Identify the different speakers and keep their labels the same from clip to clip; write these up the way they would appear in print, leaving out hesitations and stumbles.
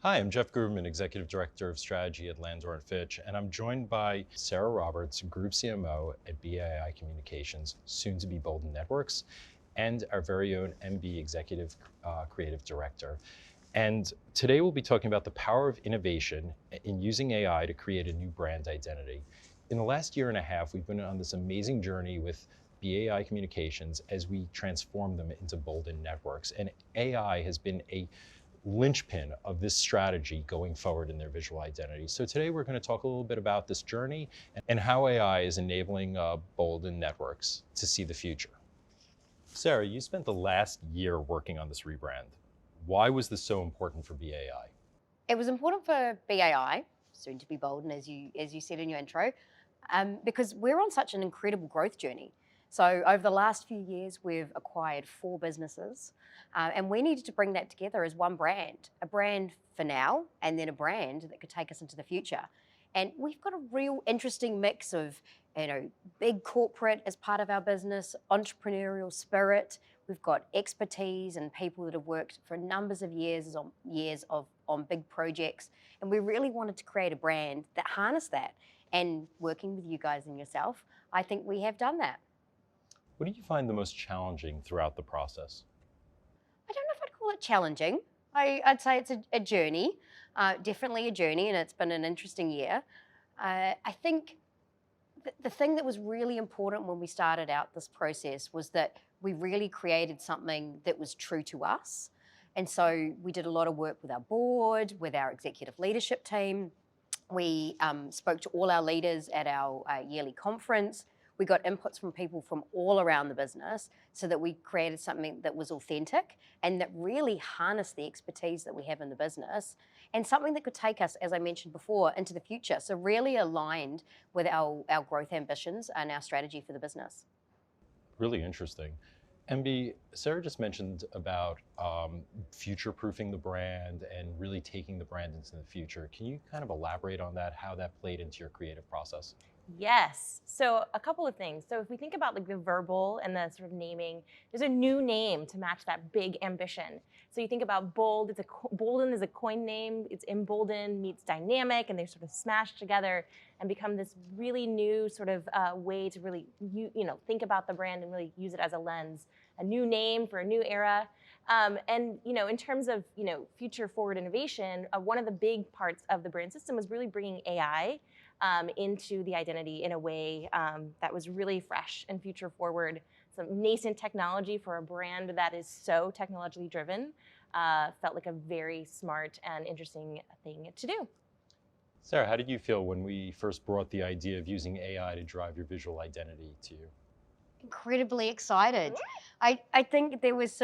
Speaker 1: Hi, I'm Jeff Guberman, Executive Director of Strategy at Landor Fitch, and I'm joined by Sarah Roberts, Group CMO at BAI Communications, soon to be Boldyn Networks, and our very own MB Executive Creative Director. And today we'll be talking about the power of innovation in using AI to create a new brand identity. In the last year and a half, we've been on this amazing journey with BAI Communications as we transform them into Boldyn Networks. And AI has been a linchpin of this strategy going forward in their visual identity. So today we're going to talk a little bit about this journey and how AI is enabling Boldyn Networks to see the future. Sarah, you spent the last year working on this rebrand. Why was this so important for BAI?
Speaker 2: It was important for BAI, soon to be Boldyn, as you said in your intro, because we're on such an incredible growth journey. So over the last few years, we've acquired 4 businesses, and we needed to bring that together as one brand, a brand for now, and then a brand that could take us into the future. And we've got a real interesting mix of, big corporate as part of our business, entrepreneurial spirit. We've got expertise and people that have worked for numbers of years on big projects. And we really wanted to create a brand that harnessed that. And working with you guys and yourself, I think we have done that.
Speaker 1: What did you find the most challenging throughout the process?
Speaker 2: I don't know if I'd call it challenging. I'd say it's a journey, definitely a journey, and it's been an interesting year. I think the thing that was really important when we started out this process was that we really created something that was true to us. And so we did a lot of work with our board, with our executive leadership team. We spoke to all our leaders at our yearly conference. We got inputs from people from all around the business so that we created something that was authentic and that really harnessed the expertise that we have in the business and something that could take us, as I mentioned before, into the future. So really aligned with our growth ambitions and our strategy for the business.
Speaker 1: Really interesting. MB, Sarah just mentioned about future-proofing the brand and really taking the brand into the future. Can you kind of elaborate on that, how that played into your creative process?
Speaker 3: Yes. So a couple of things. So if we think about like the verbal and the sort of naming, there's a new name to match that big ambition. So you think about bold. Boldyn is a coin name. It's emboldened meets dynamic, and they're sort of smashed together and become this really new sort of way to really think about the brand and really use it as a lens. A new name for a new era. And in terms of future forward innovation, one of the big parts of the brand system was really bringing AI into the identity in a way that was really fresh and future forward. Some nascent technology for a brand that is so technologically driven felt like a very smart and interesting thing to do.
Speaker 1: Sarah, how did you feel when we first brought the idea of using AI to drive your visual identity to you?
Speaker 2: Incredibly excited. I think there was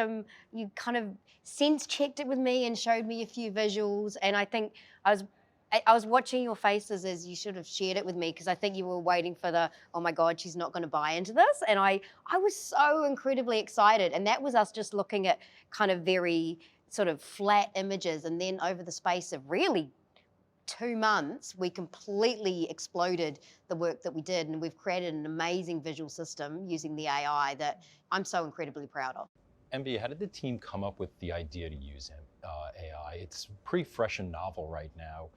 Speaker 2: you kind of sense checked it with me and showed me a few visuals, and I think I was watching your faces as you should have shared it with me, because I think you were waiting for oh my God, she's not going to buy into this. And I was so incredibly excited. And that was us just looking at kind of very sort of flat images. And then over the space of really 2 months, we completely exploded the work that we did. And we've created an amazing visual system using the AI that I'm so incredibly proud of.
Speaker 1: MB, how did the team come up with the idea to use AI? It's pretty fresh and novel right now.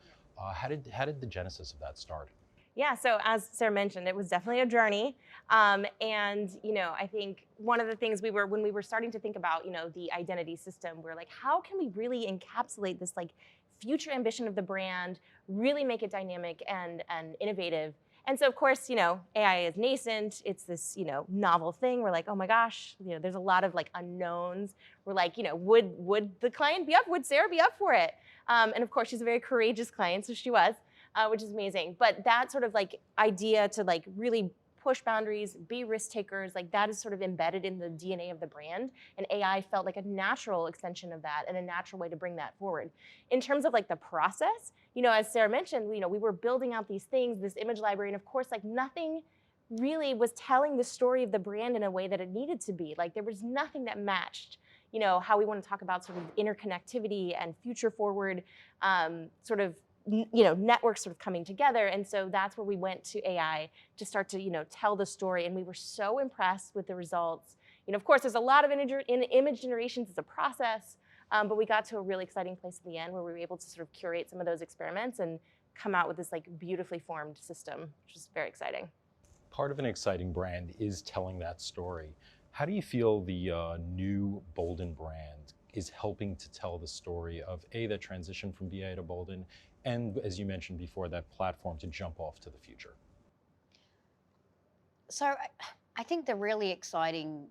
Speaker 1: How did the genesis of that start?
Speaker 3: Yeah, so as Sarah mentioned, it was definitely a journey. And I think one of the things when we were starting to think about, the identity system, we're like, how can we really encapsulate this like future ambition of the brand, really make it dynamic and innovative? And so, of course, AI is nascent. It's this, novel thing. We're like, oh my gosh, there's a lot of like unknowns. We're like, would the client be up? Would Sarah be up for it? And of course, she's a very courageous client, so she was, which is amazing. But that sort of like idea to like really push boundaries, be risk takers, like that is sort of embedded in the DNA of the brand. And AI felt like a natural extension of that and a natural way to bring that forward. In terms of like the process, as Sarah mentioned, we were building out these things, this image library, and of course, like nothing really was telling the story of the brand in a way that it needed to be. Like there was nothing that matched, how we want to talk about sort of interconnectivity and future forward sort of networks sort of coming together. And so that's where we went to AI to start to, tell the story. And we were so impressed with the results. Of course, there's a lot of image generations. It's a process. But we got to a really exciting place at the end where we were able to sort of curate some of those experiments and come out with this like beautifully formed system, which is very exciting.
Speaker 1: Part of an exciting brand is telling that story. How do you feel the new Boldyn brand is helping to tell the story of that transition from BA to Boldyn, and as you mentioned before, that platform to jump off to the future?
Speaker 2: So I think the really exciting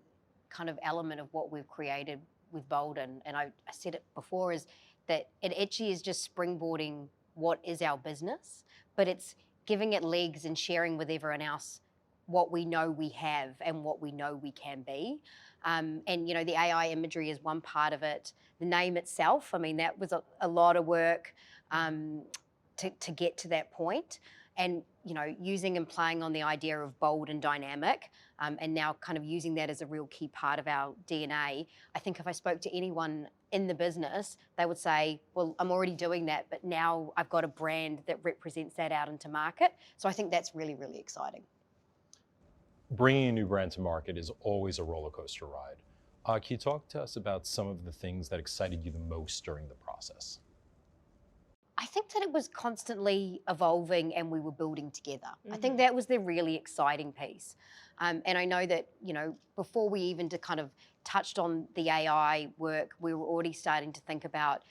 Speaker 2: kind of element of what we've created with Boldyn, and I said it before, is that it actually is just springboarding what is our business, but it's giving it legs and sharing with everyone else what we know we have and what we know we can be. And the AI imagery is one part of it. The name itself, I mean, that was a lot of work to get to that point. And using and playing on the idea of bold and dynamic, and now kind of using that as a real key part of our DNA. I think if I spoke to anyone in the business, they would say, well, I'm already doing that, but now I've got a brand that represents that out into market. So I think that's really, really exciting.
Speaker 1: Bringing a new brand to market is always a roller coaster ride. Can you talk to us about some of the things that excited you the most during the process?
Speaker 2: I think that it was constantly evolving and we were building together. I think that was the really exciting piece. And I know that, before we even kind of touched on the AI work, we were already starting to think about,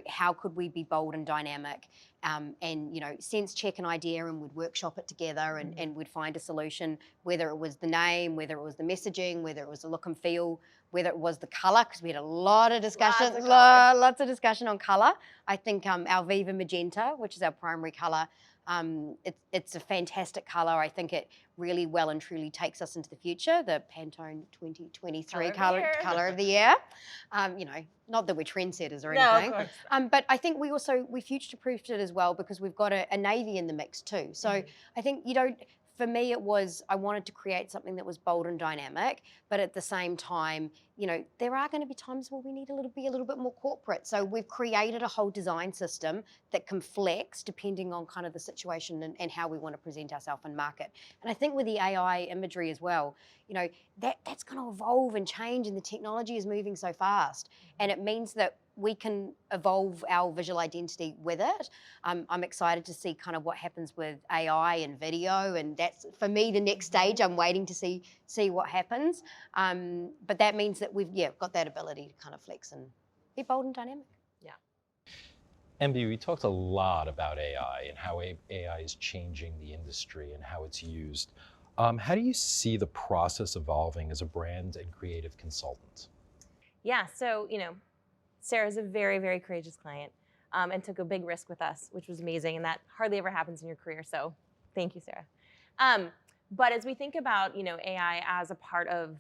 Speaker 2: how could we be bold and dynamic, and, sense check an idea and we'd workshop it together and we'd find a solution, whether it was the name, whether it was the messaging, whether it was the look and feel, whether it was the color, because we had a lot of discussion, lots of discussion on color. I think our Viva Magenta, which is our primary color, it's a fantastic color. I think it really well and truly takes us into the future. The Pantone 2023 color of the year. Not that we're trendsetters or anything.
Speaker 3: No, of course.
Speaker 2: But I think we future-proofed it as well because we've got a navy in the mix too. So I think for me, I wanted to create something that was bold and dynamic, but at the same time, there are going to be times where we need be a little bit more corporate. So we've created a whole design system that can flex depending on kind of the situation and how we want to present ourselves in market. And I think with the AI imagery as well, that's going to evolve and change, and the technology is moving so fast. And it means that we can evolve our visual identity with it. I'm excited to see kind of what happens with AI and video, and that's for me the next stage. I'm waiting to see what happens. But that means that we've got that ability to kind of flex and be bold and dynamic.
Speaker 3: Yeah.
Speaker 1: MB, we talked a lot about AI and how AI is changing the industry and how it's used. How do you see the process evolving as a brand and creative consultant?
Speaker 3: Yeah, so Sarah's a very, very courageous client, and took a big risk with us, which was amazing, and that hardly ever happens in your career, so thank you, Sarah. But as we think about AI as a part of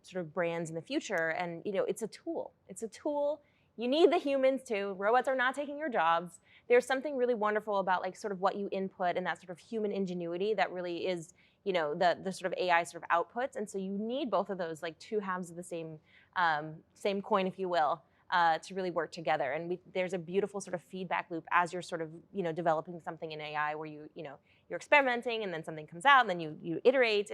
Speaker 3: sort of brands in the future, and it's a tool. It's a tool. You need the humans too. Robots are not taking your jobs. There's something really wonderful about like sort of what you input and that sort of human ingenuity that really is the sort of AI sort of outputs, and so you need both of those, like two halves of the same coin, if you will. To really work together, and there's a beautiful sort of feedback loop as you're sort of developing something in AI where you're experimenting and then something comes out and then you iterate.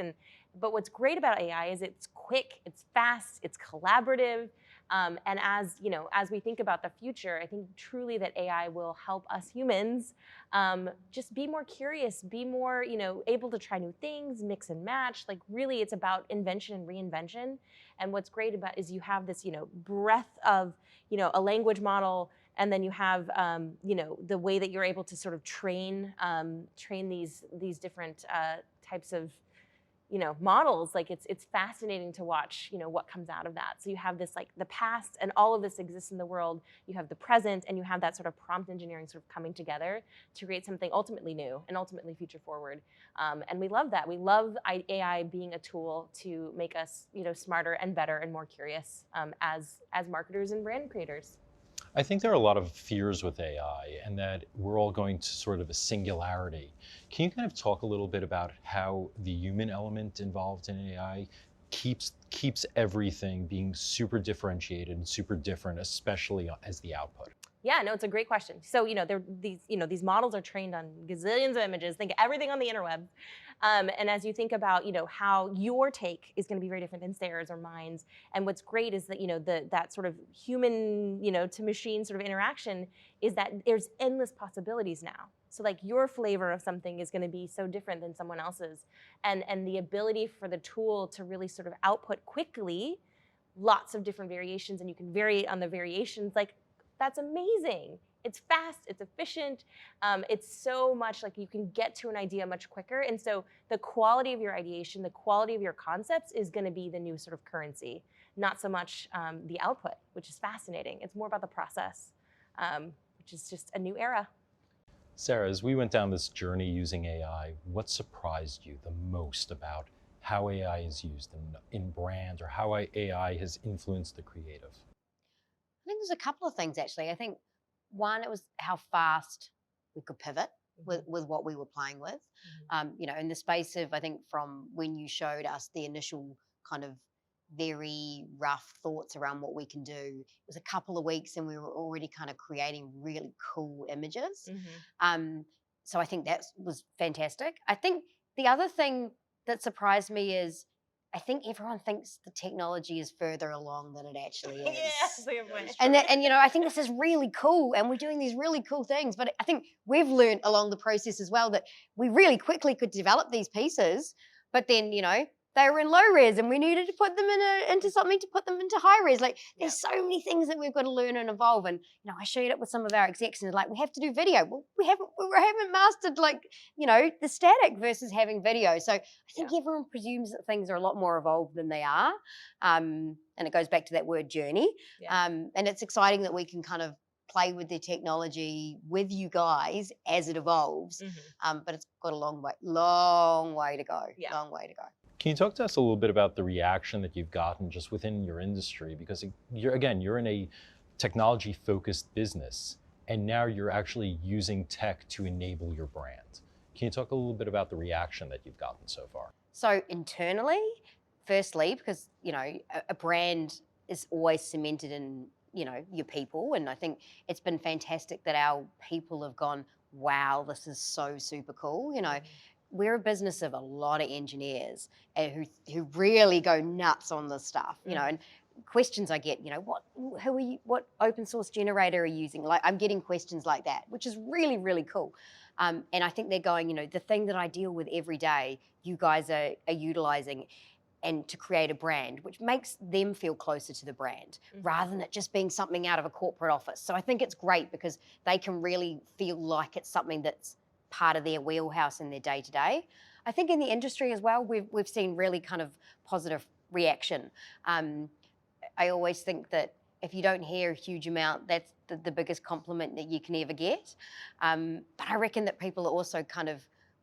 Speaker 3: But what's great about AI is it's quick, it's fast, it's collaborative, and as we think about the future, I think truly that AI will help us humans just be more curious, be more able to try new things, mix and match. Like really, it's about invention and reinvention. And what's great about is you have this breadth of a language model, and then you have the way that you're able to sort of train these different types of models. Like it's fascinating to watch what comes out of that. So you have this like the past, and all of this exists in the world. You have the present, and you have that sort of prompt engineering sort of coming together to create something ultimately new and ultimately future forward. And we love that. We love AI being a tool to make us smarter and better and more curious as marketers and brand creators.
Speaker 1: I think there are a lot of fears with AI, and that we're all going to sort of a singularity. Can you kind of talk a little bit about how the human element involved in AI keeps everything being super differentiated and super different, especially as the output?
Speaker 3: Yeah, no, it's a great question. So, these models are trained on gazillions of images. Think everything on the interweb. And as you think about, how your take is going to be very different than Sarah's or mine's. And what's great is that, that sort of human, to machine sort of interaction is that there's endless possibilities now. So like your flavor of something is going to be so different than someone else's. And the ability for the tool to really sort of output quickly lots of different variations, and you can vary on the variations, like that's amazing. It's fast, it's efficient, it's so much like you can get to an idea much quicker. And so the quality of your ideation, the quality of your concepts is going to be the new sort of currency, not so much the output, which is fascinating. It's more about the process, which is just a new era.
Speaker 1: Sarah, as we went down this journey using AI, what surprised you the most about how AI is used in brand, or how AI has influenced the creative?
Speaker 2: I think there's a couple of things actually. I think one, it was how fast we could pivot with what we were playing with. In the space of, I think, from when you showed us the initial kind of very rough thoughts around what we can do, it was a couple of weeks and we were already kind of creating really cool images. So I think that was fantastic. I think the other thing that surprised me is I think everyone thinks the technology is further along than it actually is.
Speaker 3: Yes, a good point.
Speaker 2: And I think this is really cool, and we're doing these really cool things. But I think we've learned along the process as well that we really quickly could develop these pieces, but then they were in low res, and we needed to put them into something to put them into high res. Like there's so many things that we've got to learn and evolve. And I shared it with some of our execs, and they're like, we have to do video. Well, we haven't mastered the static versus having video. So I think everyone presumes that things are a lot more evolved than they are, and it goes back to that word journey. And it's exciting that we can kind of play with the technology with you guys as it evolves. But it's got a long way to go. Long way to go.
Speaker 1: Can you talk to us a little bit about the reaction that you've gotten just within your industry? Because you're in a technology-focused business, and now you're actually using tech to enable your brand. Can you talk a little bit about the reaction that you've gotten so far?
Speaker 2: So internally, firstly, because a brand is always cemented in your people, and I think it's been fantastic that our people have gone, wow, this is so super cool. We're a business of a lot of engineers who really go nuts on this stuff, and questions I get, what open source generator are you using? Like I'm getting questions like that, which is really, really cool. And I think they're going, the thing that I deal with every day, you guys are utilizing, and to create a brand, which makes them feel closer to the brand rather than it just being something out of a corporate office. So I think it's great because they can really feel like it's something that's part of their wheelhouse in their day-to-day. I think in the industry as well, we've seen really kind of positive reaction. I always think that if you don't hear a huge amount, that's the biggest compliment that you can ever get. But I reckon that people are also kind of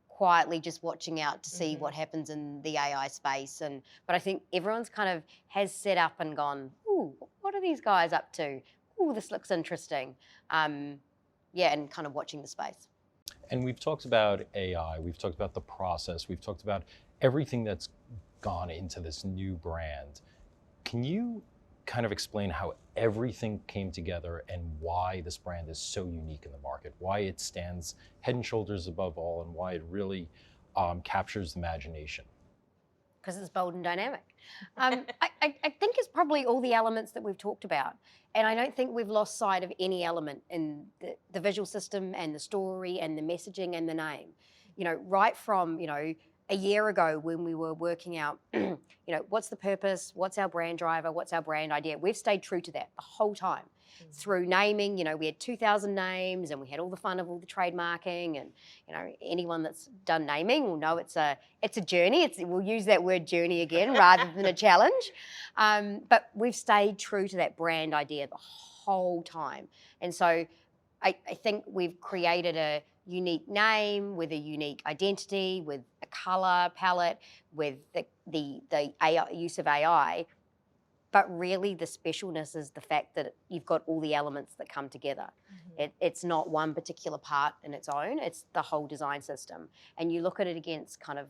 Speaker 2: quietly just watching out to see what happens in the AI space. But I think everyone's kind of has set up and gone, ooh, what are these guys up to? Ooh, this looks interesting. And kind of watching the space.
Speaker 1: And we've talked about AI, we've talked about the process, we've talked about everything that's gone into this new brand. Can you kind of explain how everything came together and why this brand is so unique in the market, why it stands head and shoulders above all, and why it really captures the imagination?
Speaker 2: Because it's bold and dynamic. I think it's probably all the elements that we've talked about. And I don't think we've lost sight of any element in the visual system and the story and the messaging and the name. Right from, a year ago when we were working out, what's the purpose, what's our brand driver, what's our brand idea. We've stayed true to that the whole time. Through naming, we had 2,000 names and we had all the fun of all the trademarking, and anyone that's done naming will know it's a journey. We'll use that word journey again rather than a challenge. But we've stayed true to that brand idea the whole time. And so I think we've created a unique name with a unique identity, with a color palette, with the AI, use of AI. But really the specialness is the fact that you've got all the elements that come together. It's not one particular part in its own, it's the whole design system. And you look at it against kind of,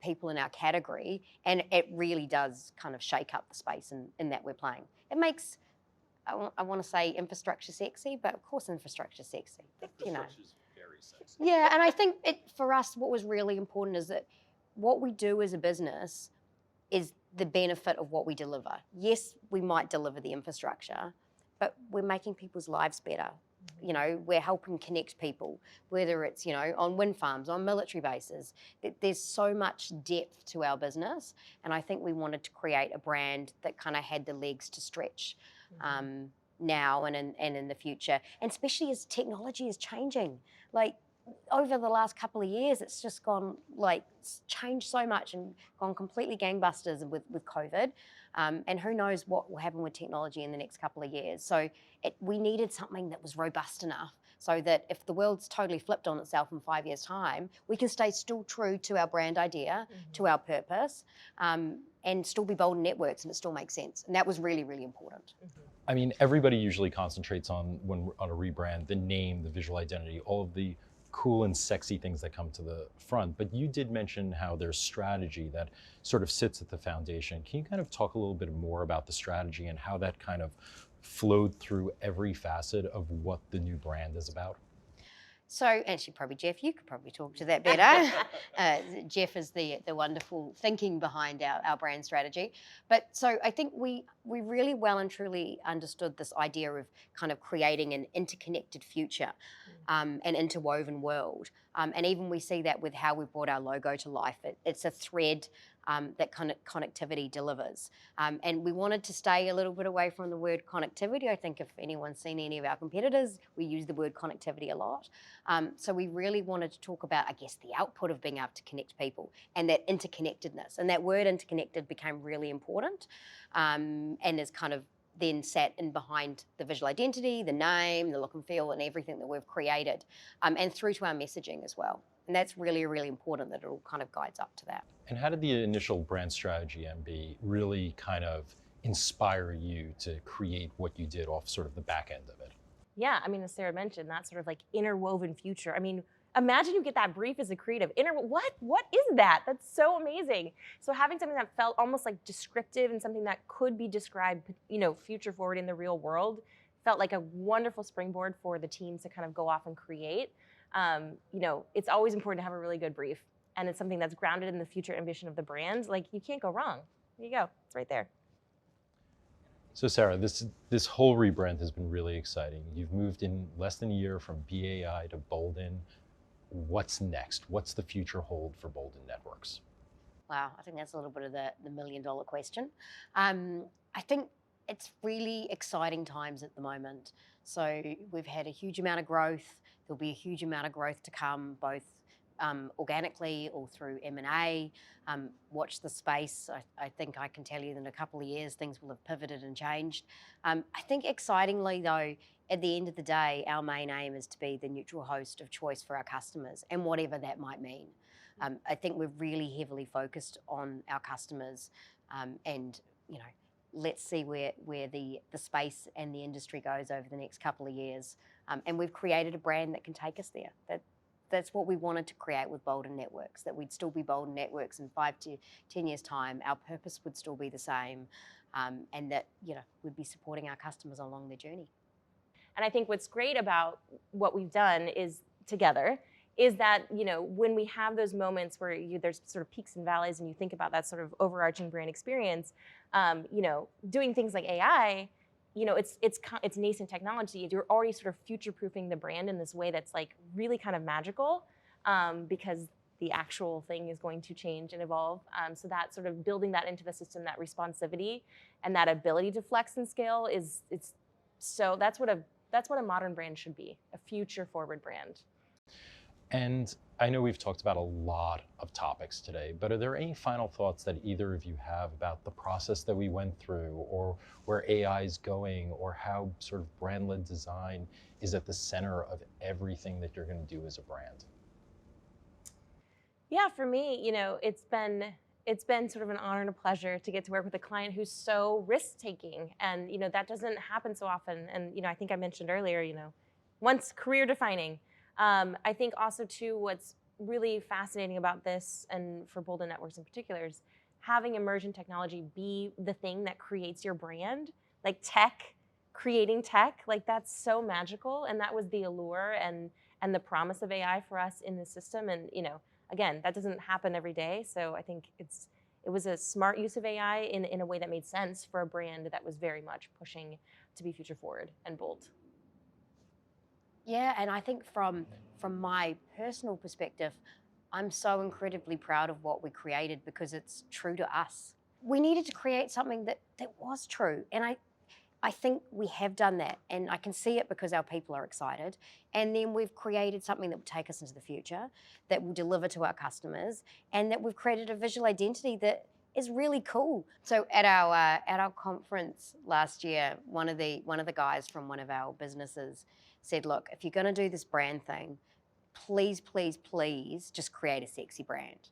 Speaker 2: people in our category, and it really does kind of shake up the space in that we're playing. It makes I want to say infrastructure sexy, but of course infrastructure sexy.
Speaker 1: Infrastructure's very sexy.
Speaker 2: Yeah, and I think for us, what was really important is that what we do as a business is the benefit of what we deliver. Yes, we might deliver the infrastructure, but we're making people's lives better. We're helping connect people, whether it's, on wind farms, on military bases. There's so much depth to our business. And I think we wanted to create a brand that kind of had the legs to stretch now and in the future. And especially as technology is changing. Like, over the last couple of years, it's just gone, changed so much and gone completely gangbusters with COVID. And who knows what will happen with technology in the next couple of years. So we needed something that was robust enough so that if the world's totally flipped on itself in 5 years' time, we can stay still true to our brand idea, to our purpose, and still be Boldyn Networks, and it still makes sense. And that was really, really important.
Speaker 1: I mean, everybody usually concentrates on a rebrand, the name, the visual identity, all of the cool and sexy things that come to the front. But you did mention how there's strategy that sort of sits at the foundation. Can you kind of talk a little bit more about the strategy and how that kind of flowed through every facet of what the new brand is about?
Speaker 2: So, actually, probably Jeff, you could probably talk to that better. Jeff is the wonderful thinking behind our brand strategy. But so I think we really well and truly understood this idea of kind of creating an interconnected future, an interwoven world. And even we see that with how we've brought our logo to life. It's a thread that connectivity delivers. And we wanted to stay a little bit away from the word connectivity. I think if anyone's seen any of our competitors, we use the word connectivity a lot. So we really wanted to talk about, I guess, the output of being able to connect people and that interconnectedness. And that word interconnected became really important and is kind of then sat in behind the visual identity, the name, the look and feel, and everything that we've created, and through to our messaging as well. And that's really, really important that it all kind of guides up to that.
Speaker 1: And how did the initial brand strategy, MB, really kind of inspire you to create what you did off sort of the back end of it?
Speaker 3: Yeah, I mean, as Sarah mentioned, that sort of like interwoven future. I mean, imagine you get that brief as a creative. What is that? That's so amazing. So having something that felt almost like descriptive and something that could be described, future forward in the real world, felt like a wonderful springboard for the teams to kind of go off and create. It's always important to have a really good brief, and it's something that's grounded in the future ambition of the brand. Like, you can't go wrong. There you go. It's right there.
Speaker 1: So Sarah, this whole rebrand has been really exciting. You've moved in less than a year from BAI to Boldyn. What's next? What's the future hold for Boldyn Networks?
Speaker 2: Wow, I think that's a little bit of the $1 million question. I think it's really exciting times at the moment. So we've had a huge amount of growth. There'll be a huge amount of growth to come, both organically or through M&A. Watch the space. I think I can tell you that in a couple of years, things will have pivoted and changed. I think excitingly though, at the end of the day, our main aim is to be the neutral host of choice for our customers, and whatever that might mean. I think we're really heavily focused on our customers, and let's see where the space and the industry goes over the next couple of years. And we've created a brand that can take us there. That's what we wanted to create with Boldyn Networks, that we'd still be Boldyn Networks in 5 to 10 years' time. Our purpose would still be the same, and that we'd be supporting our customers along their journey.
Speaker 3: And I think what's great about what we've done is together is that, when we have those moments where there's sort of peaks and valleys and you think about that sort of overarching brand experience, doing things like AI, it's nascent technology. You're already sort of future-proofing the brand in this way that's like really kind of magical, because the actual thing is going to change and evolve. So that sort of building that into the system, that responsivity and that ability to flex and scale that's what a modern brand should be, a future-forward brand.
Speaker 1: And I know we've talked about a lot of topics today, but are there any final thoughts that either of you have about the process that we went through, or where AI is going, or how sort of brand-led design is at the center of everything that you're going to do as a brand?
Speaker 3: Yeah, for me, it's been sort of an honor and a pleasure to get to work with a client who's so risk-taking, and that doesn't happen so often. And I think I mentioned earlier, once career-defining. I think also too, what's really fascinating about this, and for Boldyn Networks in particular, is having emergent technology be the thing that creates your brand. Like, tech creating tech, like that's so magical, and that was the allure and the promise of AI for us in the system. And again, that doesn't happen every day. So I think it was a smart use of AI in a way that made sense for a brand that was very much pushing to be future forward and bold.
Speaker 2: Yeah, and I think from my personal perspective, I'm so incredibly proud of what we created because it's true to us. We needed to create something that was true, and I think we have done that, and I can see it because our people are excited. And then we've created something that will take us into the future, that will deliver to our customers, and that we've created a visual identity that is really cool. So at our conference last year, one of the guys from one of our businesses said, "Look, if you're going to do this brand thing, please, please, please, just create a sexy brand."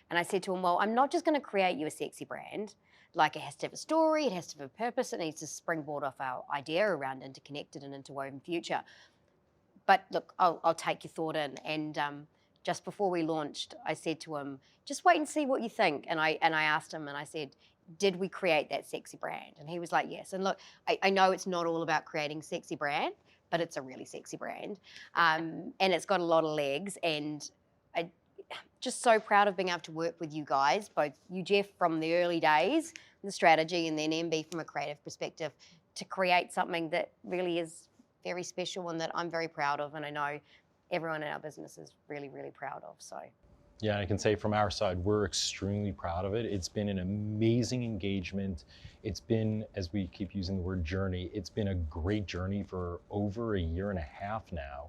Speaker 2: And I said to him, "Well, I'm not just going to create you a sexy brand. Like, it has to have a story, it has to have a purpose, it needs to springboard off our idea around interconnected and interwoven future. But look, I'll take your thought in." And just before we launched, I said to him, "Just wait and see what you think." And I asked him, and I said, "Did we create that sexy brand?" And he was like, "Yes." And look, I know it's not all about creating sexy brand, but it's a really sexy brand. And it's got a lot of legs, and I just so proud of being able to work with you guys, both you, Jeff, from the early days, the strategy, and then MB from a creative perspective, to create something that really is very special and that I'm very proud of, and I know everyone in our business is really, really proud of. So.
Speaker 1: Yeah, I can say from our side, we're extremely proud of it. It's been an amazing engagement. It's been, as we keep using the word journey, it's been a great journey for over a year and a half now.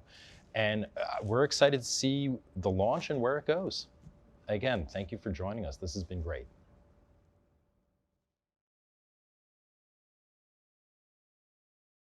Speaker 1: And we're excited to see the launch and where it goes. Again, thank you for joining us. This has been great.